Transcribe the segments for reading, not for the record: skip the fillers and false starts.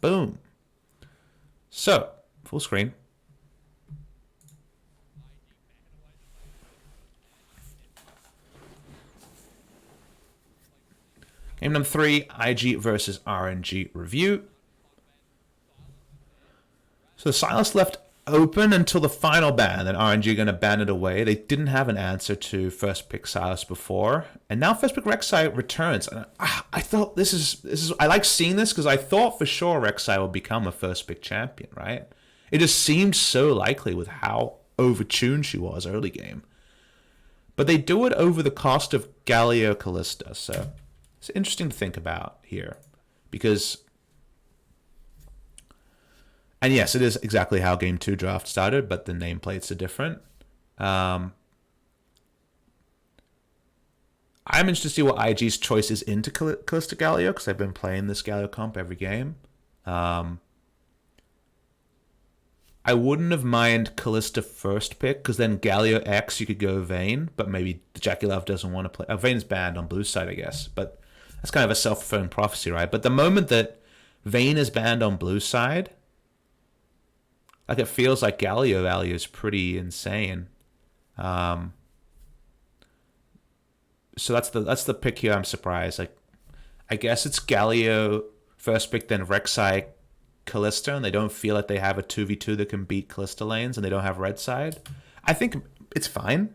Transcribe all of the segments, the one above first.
Boom. So, full screen. Game number 3, IG versus RNG review. So Silas left open until the final ban, and RNG are going to ban it away. They didn't have an answer to first pick Silas before, and now first pick Rek'Sai returns. And I thought this is I like seeing this because I thought for sure Rek'Sai would become a first pick champion, right? It just seemed so likely with how overtuned she was early game. But they do it over the cost of Galio Kalista, so it's interesting to think about here, because. And yes, it is exactly how Game 2 draft started, but the nameplates are different. I'm interested to see what IG's choice is into Kalista Galio, because I've been playing this Galio comp every game. I wouldn't have mind Kalista first pick, because then Galio X, you could go Vayne, but maybe Jackie Love doesn't want to play. Vayne is banned on blue side, I guess, but that's kind of a self-fulfilling prophecy, right? But the moment that Vayne is banned on blue side, like it feels like Galio value is pretty insane. So that's the pick here. I'm surprised. Like, I guess it's Galio first pick, then Rek'Sai, Kalista, and they don't feel like they have a 2v2 that can beat Kalista lanes, and they don't have red side. I think it's fine.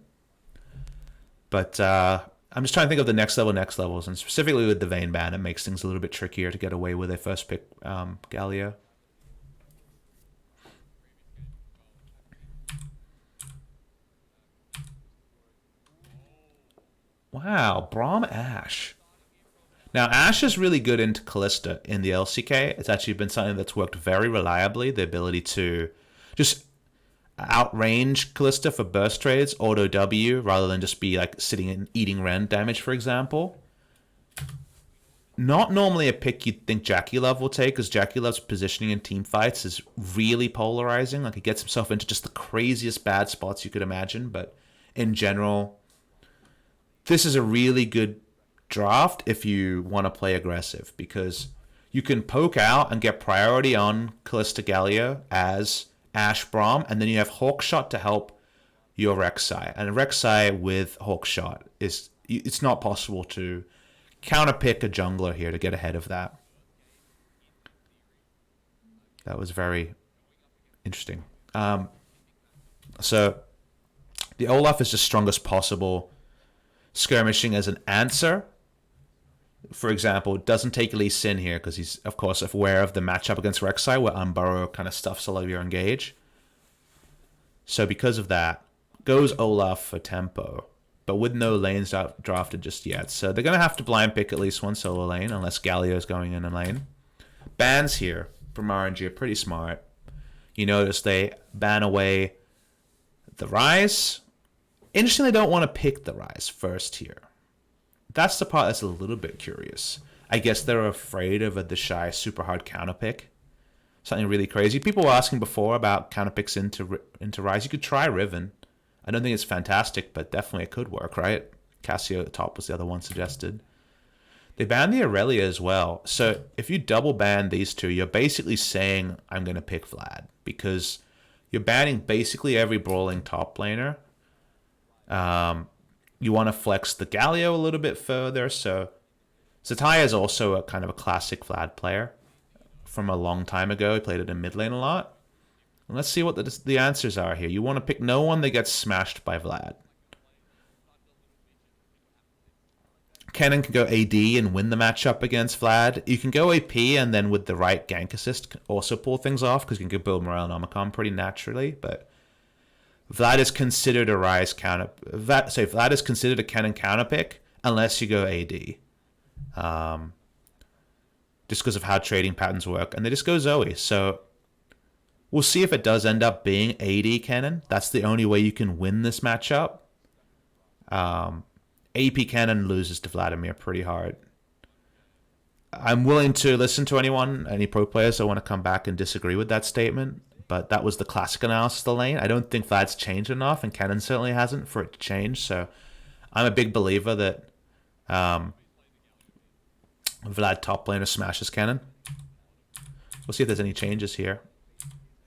But I'm just trying to think of the next levels, and specifically with the Vayne ban, it makes things a little bit trickier to get away with a first pick Galio. Wow, Braum Ashe. Now, Ashe is really good into Kalista in the LCK. It's actually been something that's worked very reliably. The ability to just outrange Kalista for burst trades, auto W, rather than just be like sitting and eating rend damage, for example. Not normally a pick you'd think Jackie Love will take, because Jackie Love's positioning in team fights is really polarizing. Like, he gets himself into just the craziest bad spots you could imagine, but in general, this is a really good draft if you want to play aggressive, because you can poke out and get priority on Kalista Galio as Ashe Braum, and then you have Hawkshot to help your Rek'Sai. And Rek'Sai with Hawkshot, it's not possible to counterpick a jungler here to get ahead of that. That was very interesting. So the Olaf is just strongest possible. Skirmishing as an answer. For example, doesn't take Lee Sin here because he's, of course, aware of the matchup against Rek'Sai where Unburrow kind of stuffs all of your engage. So because of that, goes Olaf for tempo, but with no lanes drafted just yet. So they're going to have to blind pick at least one solo lane unless Galio is going in a lane. Bans here from RNG are pretty smart. You notice they ban away the Rise. Interestingly, they don't want to pick the Rise first here. That's the part that's a little bit curious. I guess they're afraid of the shy super hard counter pick. Something really crazy. People were asking before about counter picks into Rise. You could try Riven. I don't think it's fantastic, but definitely it could work, right? Cassio at the top was the other one suggested. They banned the Aurelia as well. So if you double ban these two, you're basically saying I'm going to pick Vlad, because you're banning basically every brawling top laner. You want to flex the Galio a little bit further. So Zatai is also a kind of a classic Vlad player from a long time ago. He played it in mid lane a lot. And let's see what the answers are here. You want to pick no one that gets smashed by Vlad. Kennen can go AD and win the matchup against Vlad. You can go AP and then with the right gank assist also pull things off, because you can build Morale and Omicron pretty naturally, but Vlad is considered a Rise counter. Vlad is considered a Kennen counter pick unless you go AD. Just because of how trading patterns work. And they just go Zoe. So we'll see if it does end up being AD Kennen. That's the only way you can win this matchup. AP Kennen loses to Vladimir pretty hard. I'm willing to listen to any pro players that want to come back and disagree with that statement. But that was the classic analysis of the lane. I don't think Vlad's changed enough, and Kennen certainly hasn't for it to change. So I'm a big believer that Vlad top laner smashes Kennen. We'll see if there's any changes here.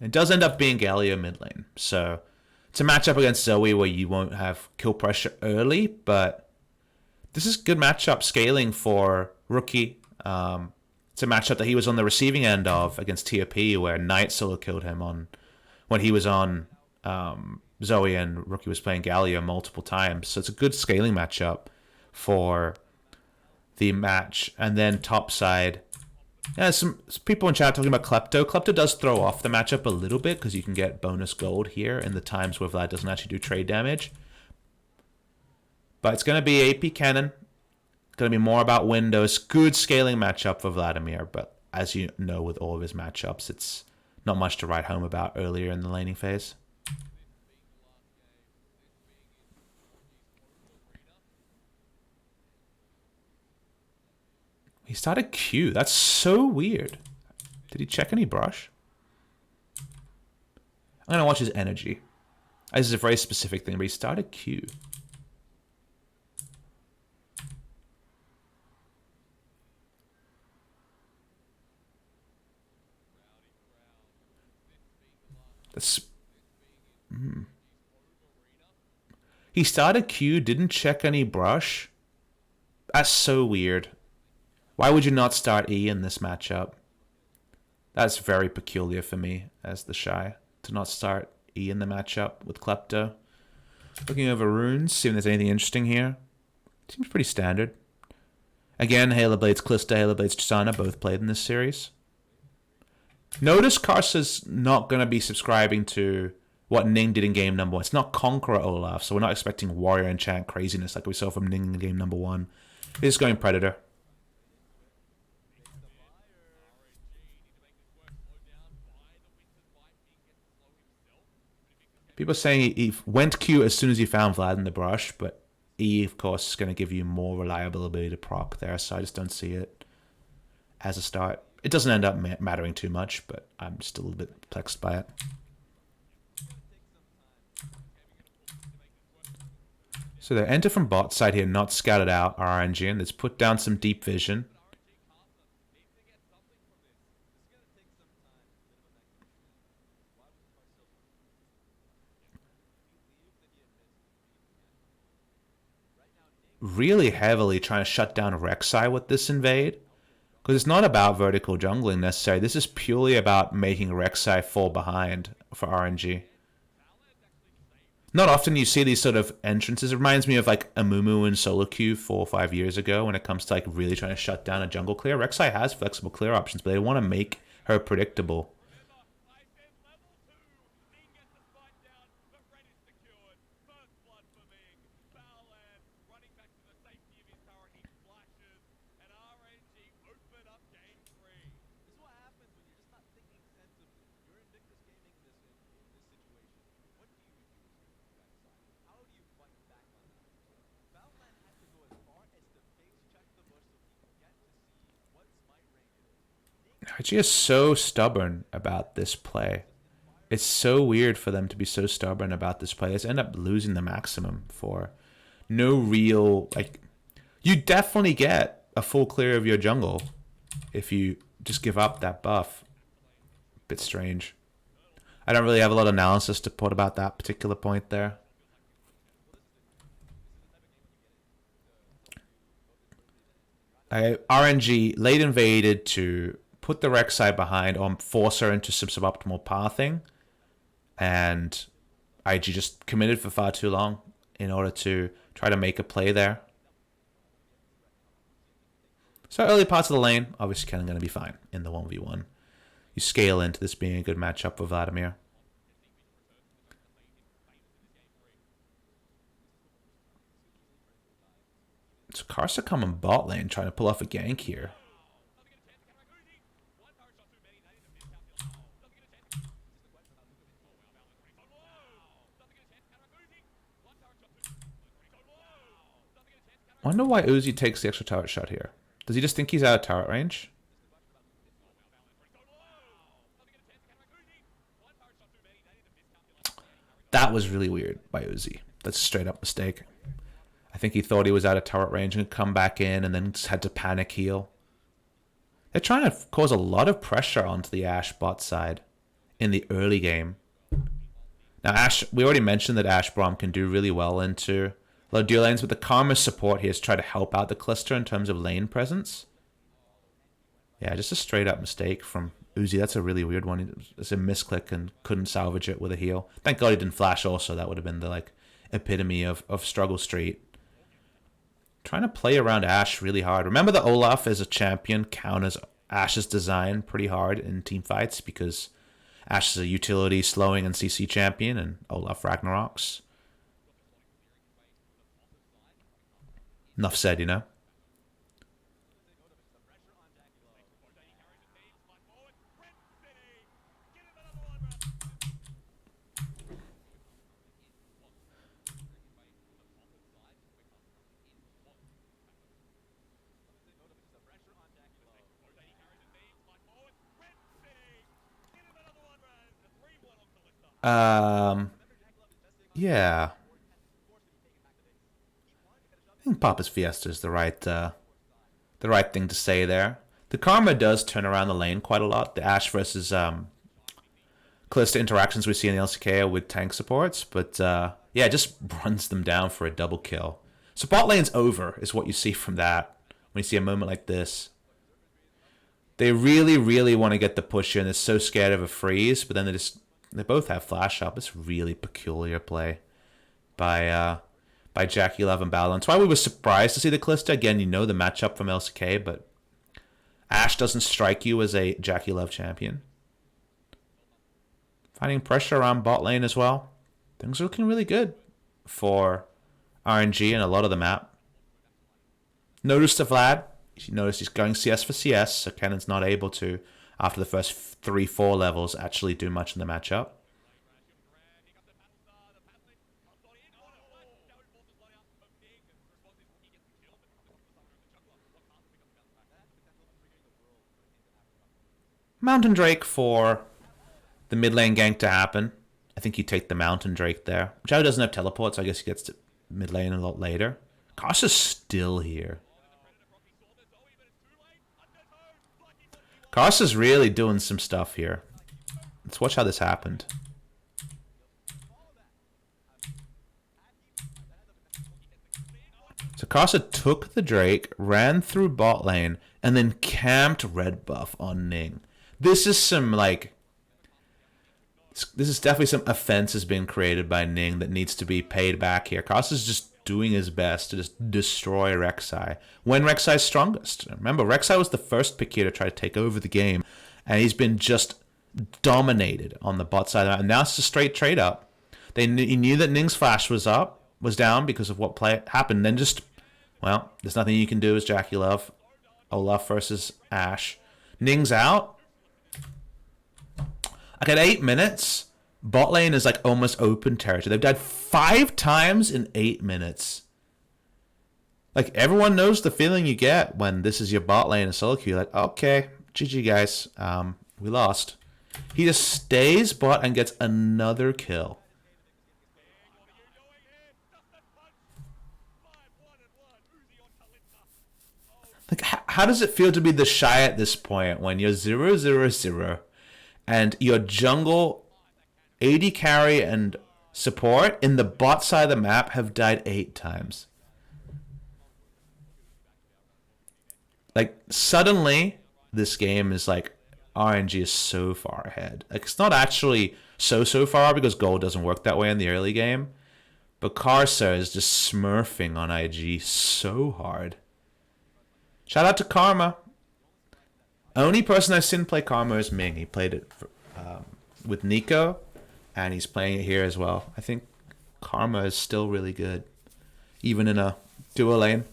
It does end up being Galio mid lane, so it's a matchup against Zoe where you won't have kill pressure early, but this is good matchup scaling for Rookie. It's a matchup that he was on the receiving end of against TOP, where Knight solo killed him on when he was on Zoe and Rookie was playing Galio multiple times. So it's a good scaling matchup for the match. And then top side, yeah, some people in chat talking about Klepto. Klepto does throw off the matchup a little bit because you can get bonus gold here in the times where Vlad doesn't actually do trade damage. But it's going to be AP Cannon. Going to be more about Windows. Good scaling matchup for Vladimir, but as you know with all of his matchups, it's not much to write home about earlier in the laning phase. He started Q. That's so weird. Did he check any brush? I'm going to watch his energy. This is a very specific thing, but he started Q. That's... He started Q, didn't check any brush. That's so weird. Why would you not start E in this matchup? That's very peculiar for me as the Shy to not start E in the matchup with Klepto. Looking over runes, seeing if there's anything interesting here. Seems pretty standard. Again, Halo Blades Calista, Halo Blades Tristana both played in this series. Notice Karsa's not going to be subscribing to what Ning did in game number 1. It's not Conqueror Olaf, so we're not expecting Warrior Enchant craziness like we saw from Ning in game number 1. He's going Predator. People are saying he went Q as soon as he found Vlad in the brush, but E, of course, is going to give you more reliable ability to proc there, so I just don't see it as a start. It doesn't end up mattering too much, but I'm still a little bit perplexed by it. So they enter from bot side here, not scouted out RNG, and let's put down some deep vision. Really heavily trying to shut down Rek'Sai with this invade. Because it's not about vertical jungling necessarily. This is purely about making Rek'Sai fall behind for RNG. Not often you see these sort of entrances. It reminds me of like Amumu in solo queue 4 or 5 years ago when it comes to like really trying to shut down a jungle clear. Rek'Sai has flexible clear options, but they want to make her predictable. IG is so stubborn about this play. It's so weird for them to be so stubborn about this play. They end up losing the maximum for no real, like, you definitely get a full clear of your jungle if you just give up that buff. Bit strange. I don't really have a lot of analysis to put about that particular point there. RNG late invaded to put the Rek'Sai behind or force her into some suboptimal pathing, and IG just committed for far too long in order to try to make a play there. So early parts of the lane, obviously kind of going to be fine in the 1v1. You scale into this being a good matchup for Vladimir. So Karsa coming bot lane trying to pull off a gank here. Wonder why Uzi takes the extra turret shot here. Does he just think he's out of turret range? That was really weird by Uzi. That's a straight up mistake. I think he thought he was out of turret range and could come back in and then just had to panic heal. They're trying to cause a lot of pressure onto the Ashe bot side in the early game. Now, Ashe, we already mentioned that Ashe Braum can do really well into low dual lanes, but the Karma's support here is try to help out the Cluster in terms of lane presence. Yeah, just a straight up mistake from Uzi. That's a really weird one. It's a misclick and couldn't salvage it with a heal. Thank God he didn't flash also. That would have been the like epitome of struggle street. Trying to play around Ashe really hard. Remember that Olaf as a champion counters Ashe's design pretty hard in team fights because Ashe is a utility slowing and CC champion and Olaf Ragnarok's. Enough said, you know. Yeah. I think Papa's Fiesta is the right thing to say there. The Karma does turn around the lane quite a lot. The Ashe versus Calista interactions we see in the LCK are with tank supports, but yeah, it just runs them down for a double kill. So bot lane's over is what you see from that when you see a moment like this. They really, really want to get the push in. They're so scared of a freeze, but then they both have flash up. It's really peculiar play by Jackie Love and Balance. That's why we were surprised to see the Calista. Again, you know the matchup from LCK, but Ashe doesn't strike you as a Jackie Love champion. Finding pressure around bot lane as well. Things are looking really good for RNG and a lot of the map. Notice to Vlad. You notice he's going CS for CS, so Cannon's not able to, after the first 3-4 levels, actually do much in the matchup. Mountain Drake for the mid lane gank to happen. I think you take the Mountain Drake there. Zhao doesn't have teleport, so I guess he gets to mid lane a lot later. Karsa's still here. Karsa's really doing some stuff here. Let's watch how this happened. So Karsa took the Drake, ran through bot lane, and then camped red buff on Ning. This is some, like... This is definitely some offenses being created by Ning that needs to be paid back here. Karsa's just doing his best to just destroy Rek'Sai when Rek'Sai's strongest. Remember, Rek'Sai was the first pick here to try to take over the game, and he's been just dominated on the bot side. And now it's a straight trade up. He knew that Ning's flash was down because of what play happened. Then just, well, there's nothing you can do as Jackie Love. Olaf versus Ashe. Ning's out. Like at 8 minutes, bot lane is like almost open territory. They've died 5 times in 8 minutes. Like everyone knows the feeling you get when this is your bot lane in solo queue. Like, okay, GG guys, we lost. He just stays bot and gets another kill. Like, how does it feel to be the Shy at this point when you're 0-0-0 and your jungle, AD carry, and support in the bot side of the map have died 8 times? Like, suddenly, this game is like, RNG is so far ahead. Like, it's not actually so far because gold doesn't work that way in the early game. But Karsa is just smurfing on IG so hard. Shout out to Karma. Only person I've seen play Karma is Ming. He played it for, with Nico, and he's playing it here as well. I think Karma is still really good, even in a duo lane.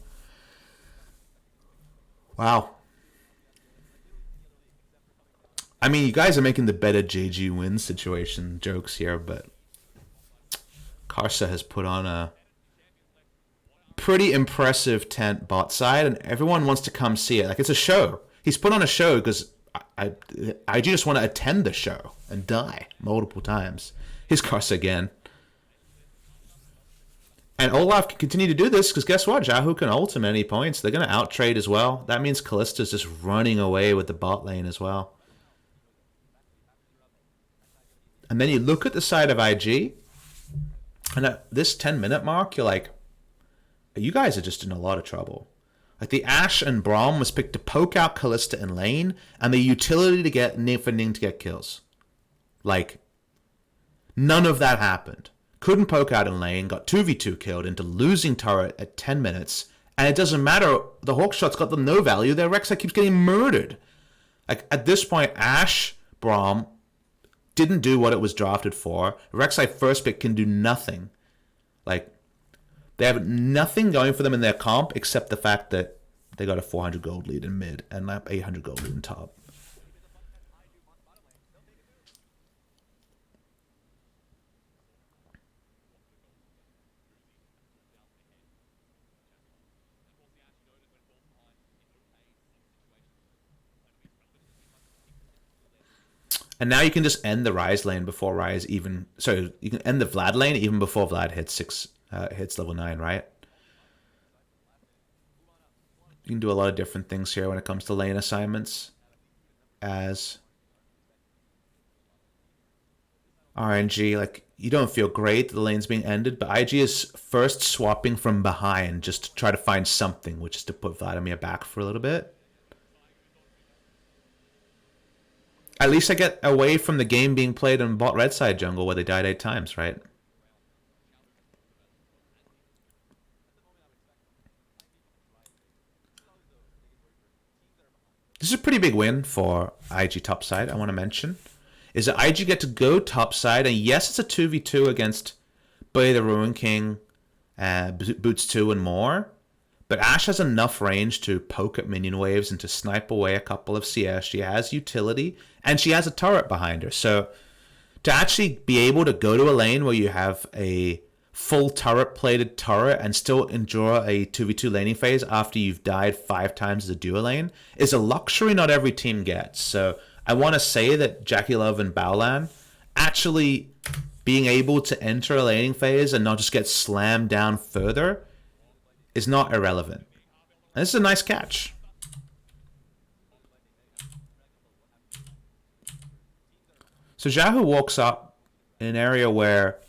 Wow. I mean, you guys are making the better JG win situation jokes here, but Karsa has put on a pretty impressive tent bot side, and everyone wants to come see it. Like, it's a show. He's put on a show because I just want to attend the show and die multiple times. Here's Karsa again. And Olaf can continue to do this because guess what? Yahoo can ult him at any points. They're going to out-trade as well. That means Kallista's just running away with the bot lane as well. And then you look at the side of IG, and at this 10-minute mark, you're like, you guys are just in a lot of trouble. Like the Ashe and Braum was picked to poke out Kallista in lane, and the utility to get for Ning to get kills. Like, none of that happened. Couldn't poke out in lane, got 2v2 killed into losing turret at 10 minutes, and it doesn't matter. The Hawkshot's got them no value. Their Rek'Sai keeps getting murdered. Like, at this point, Ashe, Braum didn't do what it was drafted for. Rek'Sai first pick can do nothing. Like, they have nothing going for them in their comp except the fact that they got a 400 gold lead in mid and 800 gold lead in top. And now you can just end the Ryze lane before Ryze even... Sorry, you can end the Vlad lane even before Vlad hits level 9, right? You can do a lot of different things here when it comes to lane assignments. As RNG, like, you don't feel great that the lane's being ended, but IG is first swapping from behind just to try to find something, which is to put Vladimir back for a little bit. At least I get away from the game being played in bot red side jungle where they died 8 times, right? This is a pretty big win for IG topside, I want to mention. Is that IG get to go topside, and yes, it's a 2v2 against Bay the Ruin King, Boots 2 and more. But Ashe has enough range to poke at minion waves and to snipe away a couple of CS. She has utility, and she has a turret behind her. So to actually be able to go to a lane where you have a full turret-plated turret and still endure a 2v2 laning phase after you've died 5 times as a duo lane is a luxury not every team gets. So I want to say that Jackie Love and Baolan actually being able to enter a laning phase and not just get slammed down further is not irrelevant. And this is a nice catch. So Yahoo walks up in an area where,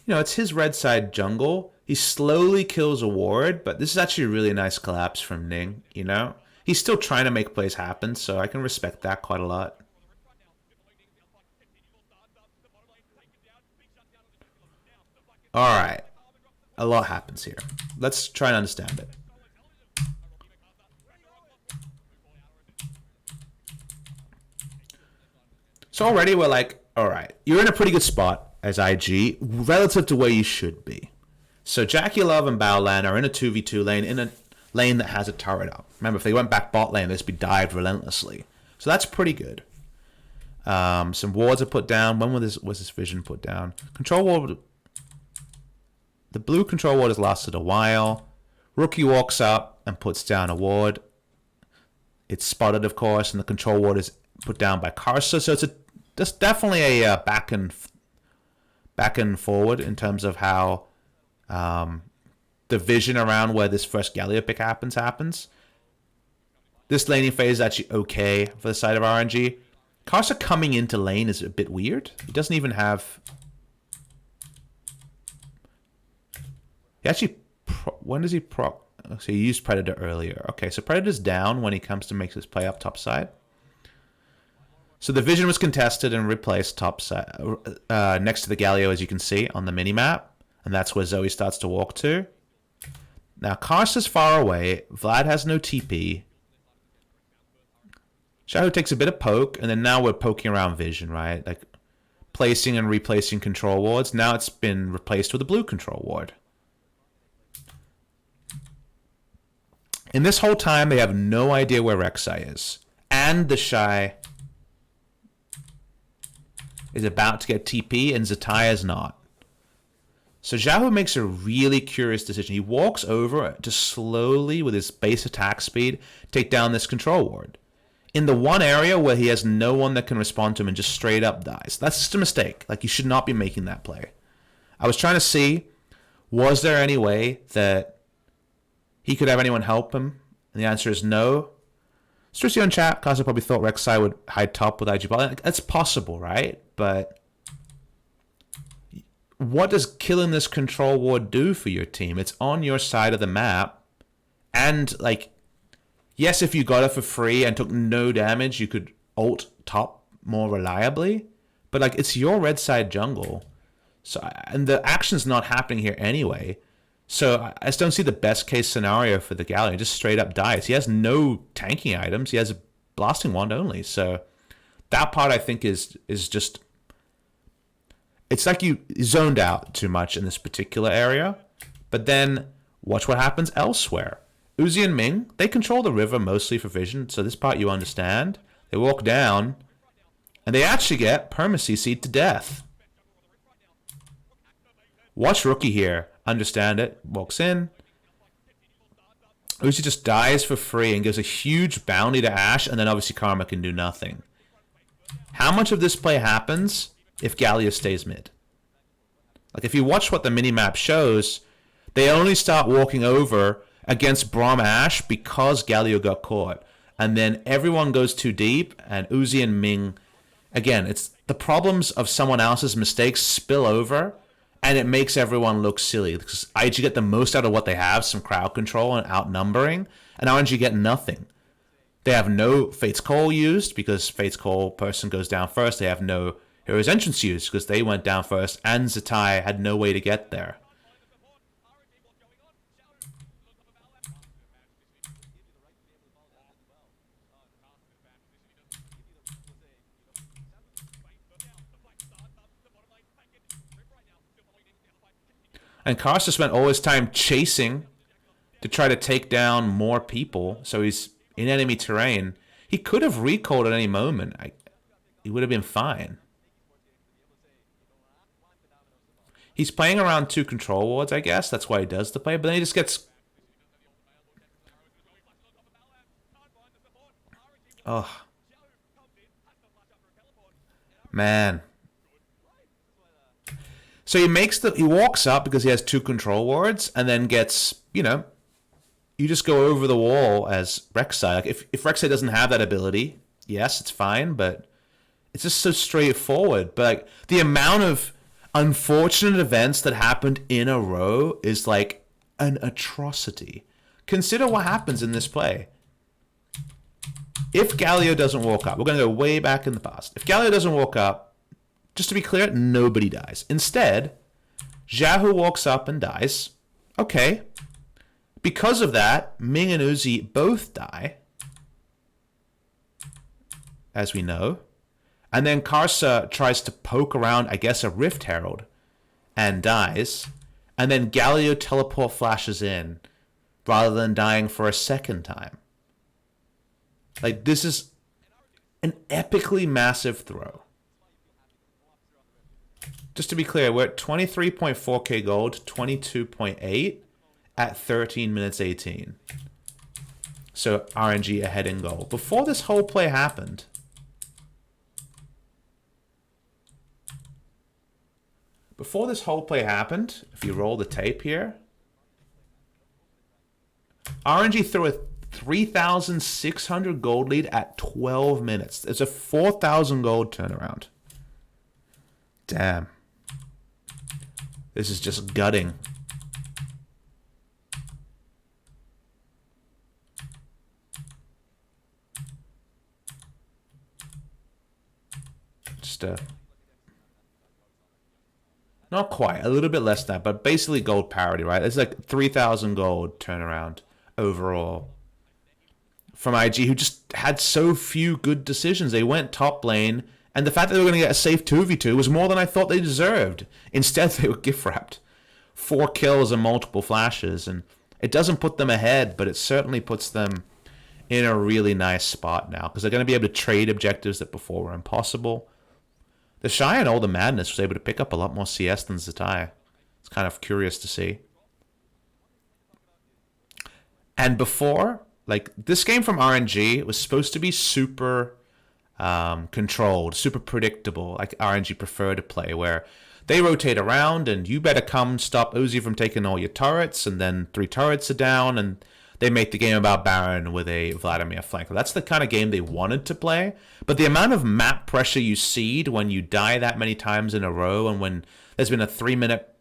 you know, it's his red side jungle. He slowly kills a ward, but this is actually a really nice collapse from Ning, you know? He's still trying to make plays happen, so I can respect that quite a lot. Alright. A lot happens here. Let's try and understand it. So already we're like, alright, you're in a pretty good spot as IG relative to where you should be. So Jackie Love and Baolan are in a 2v2 lane, in a lane that has a turret up. Remember, if they went back bot lane, they'd be dived relentlessly. So that's pretty good. Some wards are put down. When was this vision put down? Control ward... The blue control ward has lasted a while. Rookie walks up and puts down a ward. It's spotted, of course, and the control ward is put down by Karsa. So it's definitely a back and forward in terms of how the vision around where this first Galio pick happens. This laning phase is actually okay for the side of RNG. Karsa coming into lane is a bit weird. He doesn't even have... He actually... When does he proc... So he used Predator earlier. Okay, so Predator's down when he comes to make his play up top side. So the vision was contested and replaced top side, next to the Galio, as you can see on the minimap. And that's where Zoe starts to walk to. Now, Karsa's far away. Vlad has no TP. Shadow takes a bit of poke, and then now we're poking around vision, right? Like, placing and replacing control wards. Now it's been replaced with a blue control ward. In this whole time, they have no idea where Rek'Sai is. And the Shy is about to get TP, and Zatai is not. So Xiaohu makes a really curious decision. He walks over to slowly, with his base attack speed, take down this control ward. In the one area where he has no one that can respond to him and just straight up dies. That's just a mistake. Like, you should not be making that play. I was trying to see Was there any way that he could have anyone help him? And the answer is no. Strictly on chat, Casa probably thought Rek'Sai would hide top with IG bot. That's possible, right? But what does killing this control ward do for your team? It's on your side of the map. And, like, yes, if you got it for free and took no damage, you could ult top more reliably. But, like, it's your red side jungle. So, and the action's not happening here anyway. So I just don't see the best case scenario for the Galio. He just straight up dies. He has no tanking items. He has a blasting wand only. So that part I think is just... It's like you zoned out too much in this particular area. But then watch what happens elsewhere. Uzi and Ming, they control the river mostly for vision. So this part you understand. They walk down. And they actually get perma-CC'd to death. Watch Rookie here. Understand it. Walks in. Uzi just dies for free and gives a huge bounty to Ashe, and then obviously Karma can do nothing. How much of this play happens if Galio stays mid? Like, if you watch what the minimap shows, they only start walking over against Braum Ashe because Galio got caught. And then everyone goes too deep, and Uzi and Ming... Again, it's the problems of someone else's mistakes spill over, and it makes everyone look silly. Because IG get the most out of what they have, some crowd control and outnumbering, and RNG get nothing. They have no Fate's Call used, because Fate's Call person goes down first. They have no Hero's Entrance used, because they went down first, and Zatai had no way to get there. And Karsa spent all his time chasing to try to take down more people, so he's in enemy terrain. He could have recalled at any moment. He would have been fine. He's playing around 2 control wards, I guess. That's why he does the play. But then he just gets... Oh. Man. So he walks up because he has 2 control wards, and then gets, you know, you just go over the wall as Rek'Sai. Like, if Rek'Sai doesn't have that ability, yes, it's fine, but it's just so straightforward. But, like, the amount of unfortunate events that happened in a row is, like, an atrocity. Consider what happens in this play. If Galio doesn't walk up, we're going to go way back in the past. If Galio doesn't walk up, just to be clear, nobody dies. Instead, Xiaohu walks up and dies. Okay. Because of that, Ming and Uzi both die. As we know. And then Karsa tries to poke around, I guess, a Rift Herald. And dies. And then Galio teleport flashes in. Rather than dying for a second time. Like, this is an epically massive throw. Just to be clear, we're at 23.4k gold, 22.8 at 13 minutes 18. So RNG ahead in goal. Before this whole play happened, if you roll the tape here, RNG threw a 3,600 gold lead at 12 minutes. It's a 4,000 gold turnaround. Damn. This is just gutting. Just not quite, a little bit less than that, but basically gold parity, right? It's like 3,000 gold turnaround overall from IG, who just had so few good decisions. They went top lane, and the fact that they were going to get a safe 2v2 was more than I thought they deserved. Instead, they were gift-wrapped. 4 kills and multiple flashes, and it doesn't put them ahead, but it certainly puts them in a really nice spot now, because they're going to be able to trade objectives that before were impossible. The Shy and all the Madness was able to pick up a lot more CS than Zatai. It's kind of curious to see. And before, like, this game from RNG was supposed to be super controlled, super predictable, like RNG prefer to play, where They rotate around, and you better come stop Uzi from taking all your turrets, and then 3 turrets are down, and they make the game about Baron with a Vladimir flanker. That's the kind of game they wanted to play, but the amount of map pressure you cede when you die that many times in a row, and when there's been a 3-minute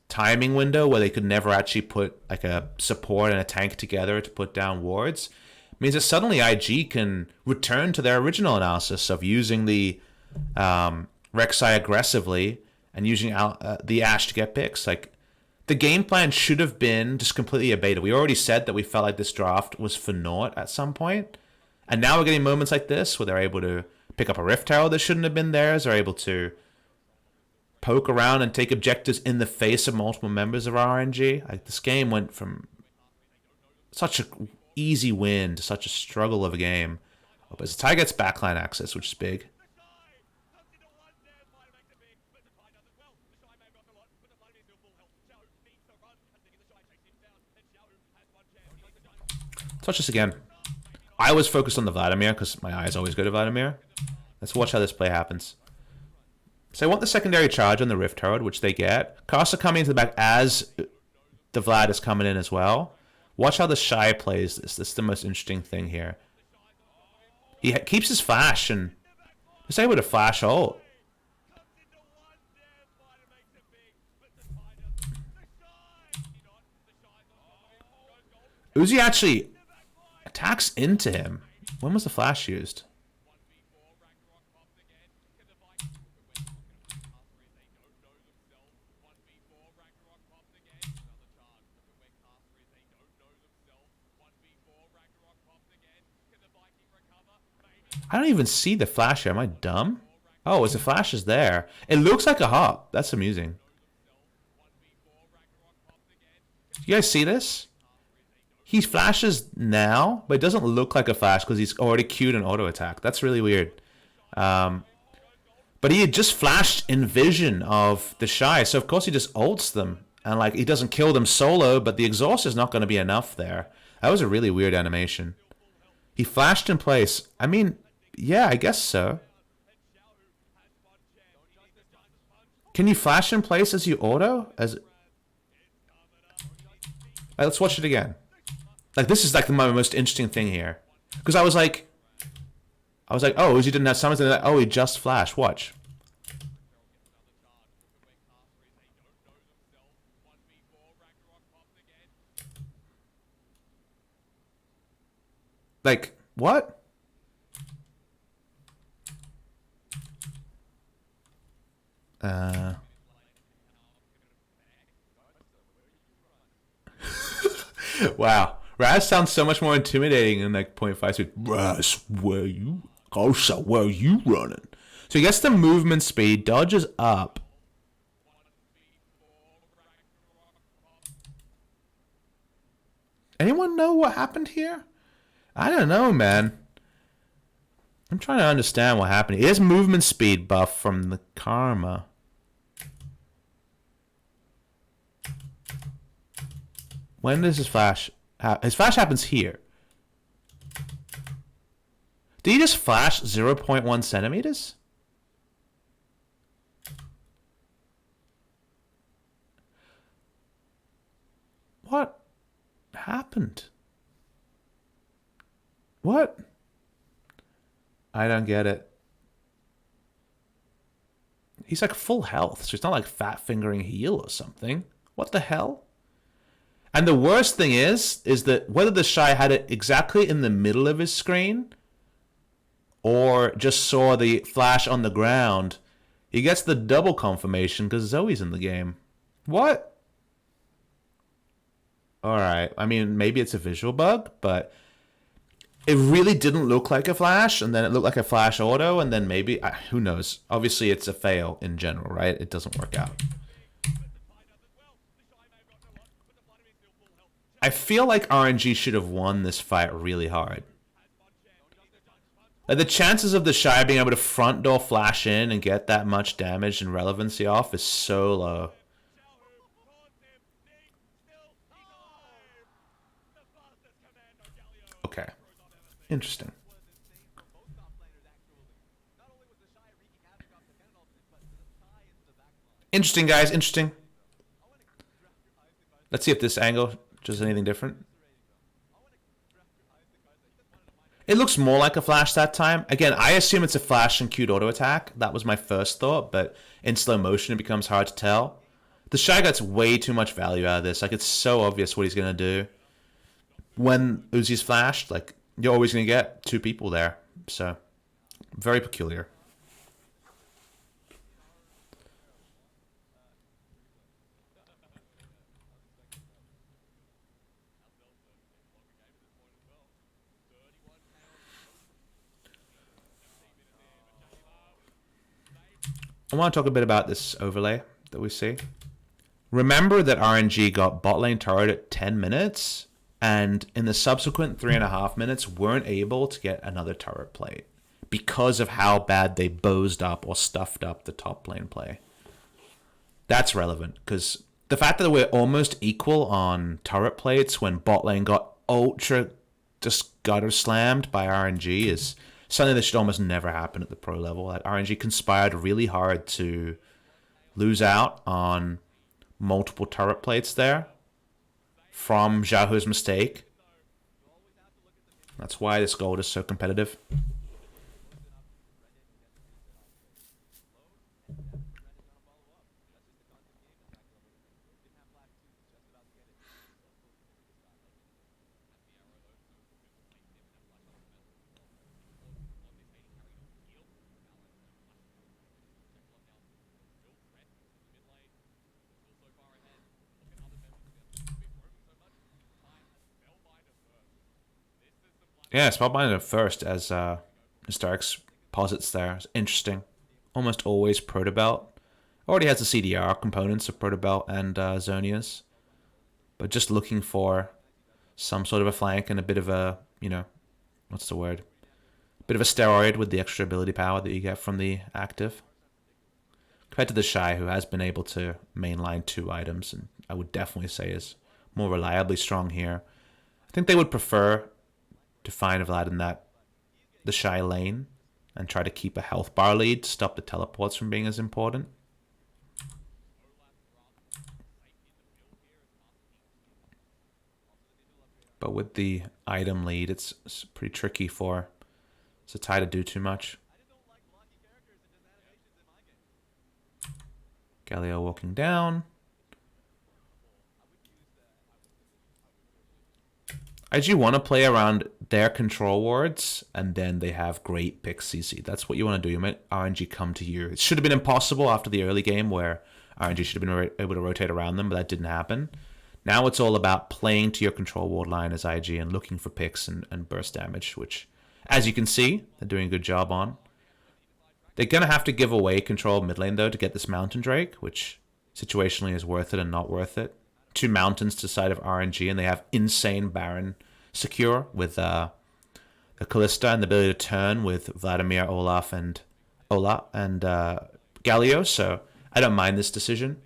timing window where they could never actually put like a support and a tank together to put down wards, means that suddenly IG can return to their original analysis of using the Rek'Sai aggressively and using the Ashe to get picks. Like, the game plan should have been just completely a beta. We already said that we felt like this draft was for naught at some point, and now we're getting moments like this where they're able to pick up a Rift Tower that shouldn't have been theirs. They're able to poke around and take objectives in the face of multiple members of RNG. Like, this game went from such an easy win to such a struggle of a game. Oh, but Ty gets backline access, which is big. Let's watch this again. I was focused on the Vladimir because my eyes always go to Vladimir. Let's watch how this play happens. So I want the secondary charge on the Rift Herald, which they get. Casa coming into the back as the Vlad is coming in as well. Watch how the Shy plays this. This is the most interesting thing here. He keeps his flash and he's able to flash ult. Uzi actually attacks into him. When was the flash used? I don't even see the flash here. Am I dumb? Oh, the flash is there. It looks like a hop. That's amusing. You guys see this? He flashes now, but it doesn't look like a flash because he's already queued an auto attack. That's really weird. But he had just flashed in vision of the Shy, so of course he just ults them. And like, he doesn't kill them solo, but the exhaust is not going to be enough there. That was a really weird animation. He flashed in place. I mean, yeah, I guess so. Can you flash in place as you auto? Let's watch it again. Like, this is like my most interesting thing here. Because I was like, oh, he didn't have summons. And like, oh, he just flashed. Watch. Like, what? Wow. Raz sounds so much more intimidating in like 0.5 speed. Raz, where you running? So he gets the movement speed, dodges up. Anyone know what happened here? I don't know, man. I'm trying to understand what happened. He has movement speed buff from the Karma. When does his flash happen? His flash happens here. Did he just flash 0.1 centimeters? What happened? What? I don't get it. He's like full health, so it's not like fat fingering heal or something. What the hell? And the worst thing is that whether the Shy had it exactly in the middle of his screen or just saw the flash on the ground, he gets the double confirmation because Zoe's in the game. What? Alright, I mean, maybe it's a visual bug, but it really didn't look like a flash, and then it looked like a flash auto, and then maybe, who knows? Obviously, it's a fail in general, right? It doesn't work out. I feel like RNG should have won this fight really hard. Like, the chances of the Shy being able to front door flash in and get that much damage and relevancy off is so low. Okay. Interesting. Interesting, guys. Interesting. Let's see if this angle does anything different. It looks more like a flash that time. Again, I assume it's a flash and queued auto attack. That was my first thought, but in slow motion it becomes hard to tell. The Shy gets way too much value out of this. Like, it's so obvious what he's going to do. When Uzi's flashed, like, you're always going to get two people there. So, very peculiar. I want to talk a bit about this overlay that we see. Remember that RNG got bot lane turret at 10 minutes, and in the subsequent 3.5 minutes weren't able to get another turret plate because of how bad they bozed up or stuffed up the top lane play. That's relevant, because the fact that we're almost equal on turret plates when bot lane got ultra just gutter slammed by RNG is something that should almost never happen at the pro level. That RNG conspired really hard to lose out on multiple turret plates there from Xiaohu's mistake. That's why this gold is so competitive. Yeah, Spellbinder first, as Starks posits there. It's interesting. Almost always Protobelt. Already has the CDR components of Protobelt and Zonia's. But just looking for some sort of a flank and a bit of a, you know, what's the word? Bit of a steroid with the extra ability power that you get from the active. Compared to the Shy, who has been able to mainline 2 items, and I would definitely say is more reliably strong here. I think they would prefer to find Vlad in the Shy lane and try to keep a health bar lead to stop the teleports from being as important. But with the item lead, it's pretty tricky for Zatai to do too much. Galio walking down. I do want to play around their control wards, and then they have great pick CC. That's what you want to do. You might RNG come to you. It should have been impossible after the early game where RNG should have been able to rotate around them, but that didn't happen. Now it's all about playing to your control ward line as IG and looking for picks and burst damage, which, as you can see, they're doing a good job on. They're going to have to give away control of mid lane, though, to get this Mountain Drake, which situationally is worth it and not worth it. 2 mountains to the side of RNG, and they have insane Baron secure with the Kalista and the ability to turn with Vladimir, Olaf, and Galio, so I don't mind this decision.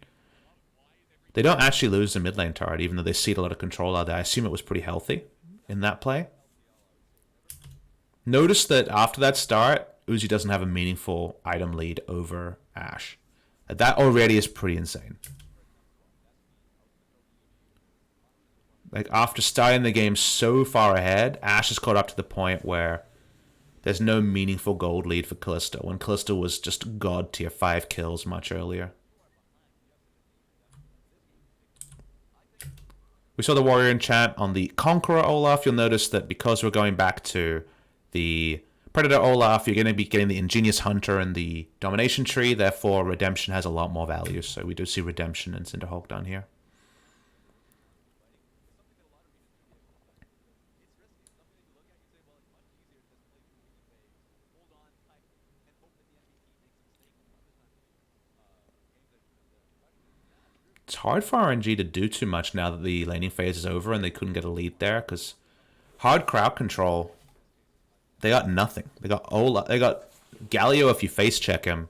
They don't actually lose the mid lane turret, even though they cede a lot of control out there. I assume it was pretty healthy in that play. Notice that after that start, Uzi doesn't have a meaningful item lead over Ashe. That already is pretty insane. Like, after starting the game so far ahead, Ashe has caught up to the point where there's no meaningful gold lead for Kalista, when Kalista was just god tier 5 kills much earlier. We saw the warrior enchant on the Conqueror Olaf. You'll notice that because we're going back to the Predator Olaf, you're going to be getting the Ingenious Hunter and the Domination Tree. Therefore, Redemption has a lot more value. So we do see Redemption and Cinderhawk down here. It's hard for RNG to do too much now that the laning phase is over and they couldn't get a lead there, because hard crowd control, they got nothing. They got Galio if you face check him,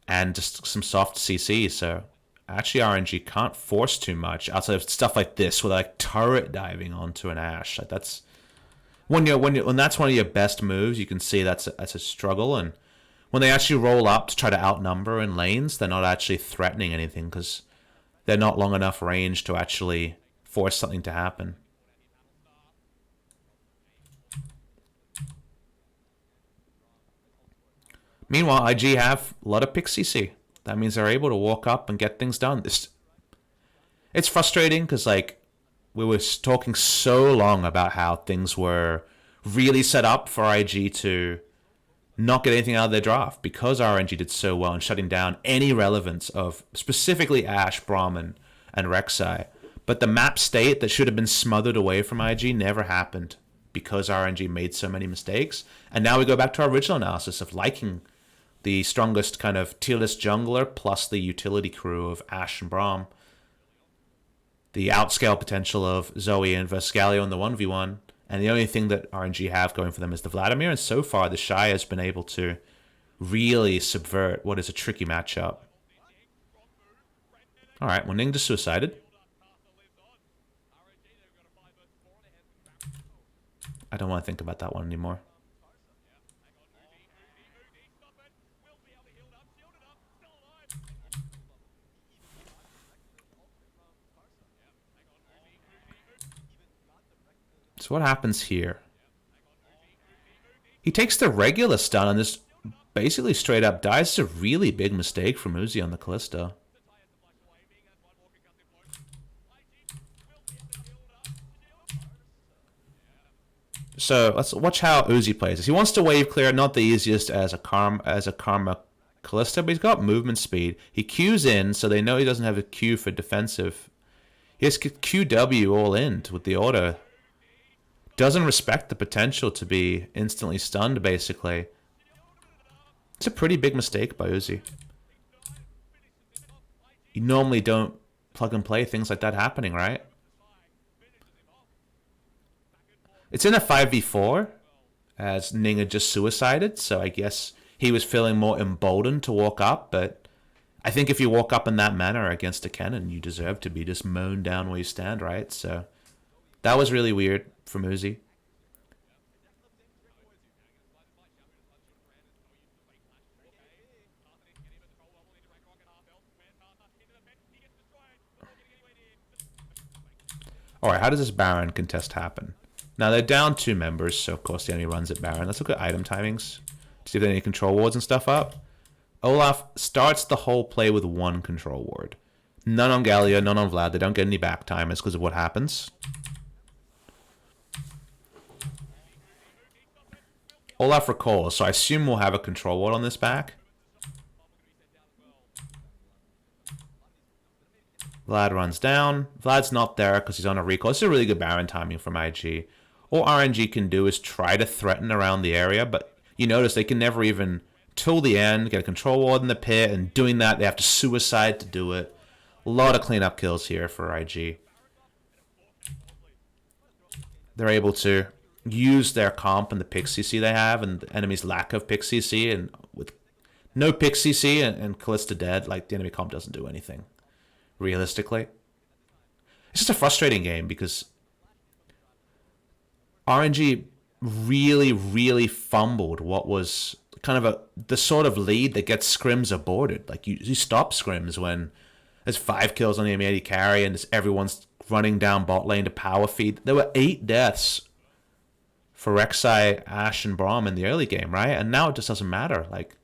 and just some soft CC. So actually RNG can't force too much outside of stuff like this, with like turret diving onto an Ashe. Like, that's when that's one of your best moves. You can see that's a struggle, and when they actually roll up to try to outnumber in lanes, they're not actually threatening anything because they're not long enough range to actually force something to happen. Meanwhile, IG have a lot of pick CC. That means they're able to walk up and get things done. It's frustrating because, like, we were talking so long about how things were really set up for IG to not get anything out of their draft because RNG did so well in shutting down any relevance of specifically Ashe, Brahmin, and Rek'Sai. But the map state that should have been smothered away from IG never happened because RNG made so many mistakes. And now we go back to our original analysis of liking the strongest kind of tier list jungler plus the utility crew of Ashe and Braum. The outscale potential of Zoe and Vescalio in the 1v1. And the only thing that RNG have going for them is the Vladimir. And so far, the Shy has been able to really subvert what is a tricky matchup. All right, well, Ning just suicided. I don't want to think about that one anymore. So what happens here? He takes the regular stun and this basically straight up dies. It's a really big mistake from Uzi on the Kalista. So let's watch how Uzi plays this. He wants to wave clear, not the easiest as a Karma Kalista, but he's got movement speed. He Qs in, so they know he doesn't have a Q for defensive. He has QW all in with the auto. Doesn't respect the potential to be instantly stunned, basically. It's a pretty big mistake by Uzi. You normally don't plug and play things like that happening, right? It's in a 5v4, as Ning had just suicided, so I guess he was feeling more emboldened to walk up, but I think if you walk up in that manner against a Kennen, you deserve to be just mown down where you stand, right? So that was really weird from Uzi. Alright, how does this Baron contest happen? Now, they're down 2 members, so of course he only runs at Baron. Let's look at item timings. See if there are any control wards and stuff up. Olaf starts the whole play with 1 control ward. None on Gallia, none on Vlad. They don't get any back timers because of what happens. Olaf recalls, so I assume we'll have a control ward on this back. Vlad runs down. Vlad's not there because he's on a recall. This is a really good Baron timing from IG. All RNG can do is try to threaten around the area, but you notice they can never even, till the end, get a control ward in the pit, and doing that, they have to suicide to do it. A lot of cleanup kills here for IG. They're able to use their comp and the pick CC they have, and the enemy's lack of pick CC, and with no pick CC and Kalista dead, like, the enemy comp doesn't do anything. Realistically, it's just a frustrating game because RNG really fumbled what was kind of the sort of lead that gets scrims aborted. Like you stop scrims when there's 5 kills on the enemy carry and everyone's running down bot lane to power feed. There were 8 deaths for Rek'Sai, Ashe, and Braum in the early game, right? And now it just doesn't matter. Like,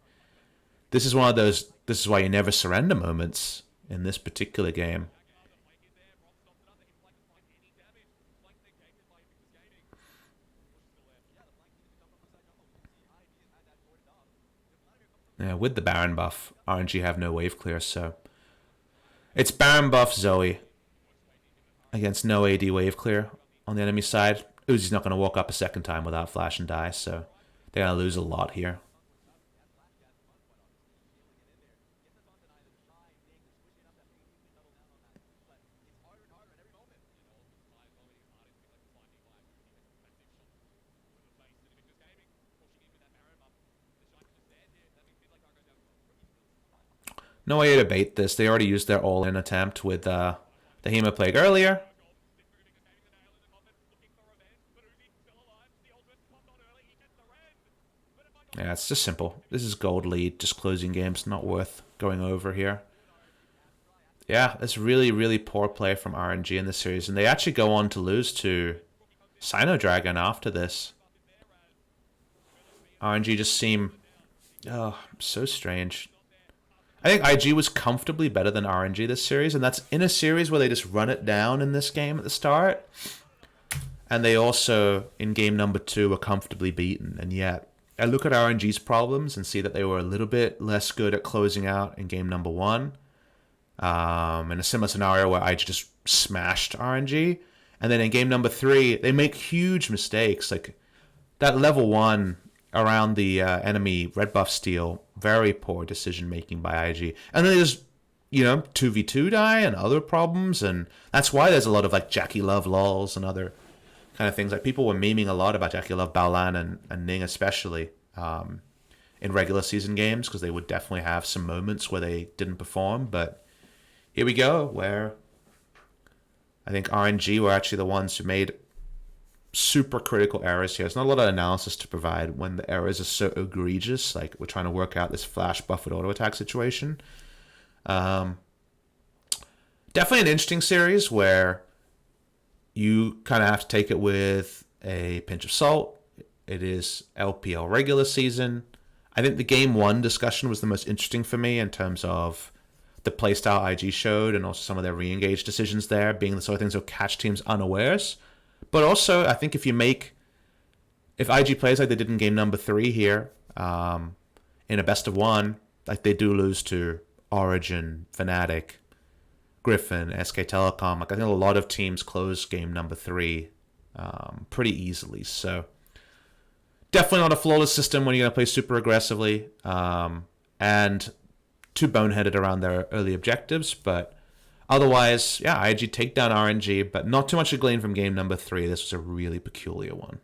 this is one of those, this is why you never surrender moments in this particular game. Yeah, with the Baron buff, RNG have no wave clear, so it's Baron buff Zoe against no AD wave clear on the enemy side. Uzi's not going to walk up a second time without flash and die, so they're going to lose a lot here. No way to bait this. They already used their all-in attempt with the Hemoplague earlier. Yeah, it's just simple. This is gold lead, just closing games, not worth going over here. Yeah, it's really, really poor play from RNG in this series, and they actually go on to lose to Sino Dragon after this. RNG just seem, oh, so strange. I think IG was comfortably better than RNG this series, and that's in a series where they just run it down in this game at the start. And they also, in game number 2, were comfortably beaten. And yet, I look at RNG's problems and see that they were a little bit less good at closing out in game number 1. In a similar scenario where IG just smashed RNG. And then in game number 3, they make huge mistakes. Like that level 1 around the enemy red buff steal, very poor decision making by IG. And then they just, 2v2 die and other problems. And that's why there's a lot of like Jackie Love lols and other kind of things. Like people were memeing a lot about Jackie Love, Baolan, and Ning especially in regular season games, because they would definitely have some moments where they didn't perform. But here we go, where I think RNG were actually the ones who made super critical errors here. There's not a lot of analysis to provide when the errors are so egregious. Like we're trying to work out this flash buffered auto attack situation. Definitely an interesting series where you kind of have to take it with a pinch of salt. It is LPL regular season. I think the game 1 discussion was the most interesting for me in terms of the playstyle IG showed and also some of their re-engage decisions there, being the sort of things that will catch teams unawares. But also, I think if IG plays like they did in game number 3 here, in a best of 1, like they do lose to Origin, Fnatic, Griffin, SK Telecom. Like I think a lot of teams close game number 3 pretty easily. So definitely not a flawless system when you're going to play super aggressively, and too boneheaded around their early objectives. But otherwise, yeah, IG take down RNG, but not too much to glean from game number 3. This was a really peculiar one.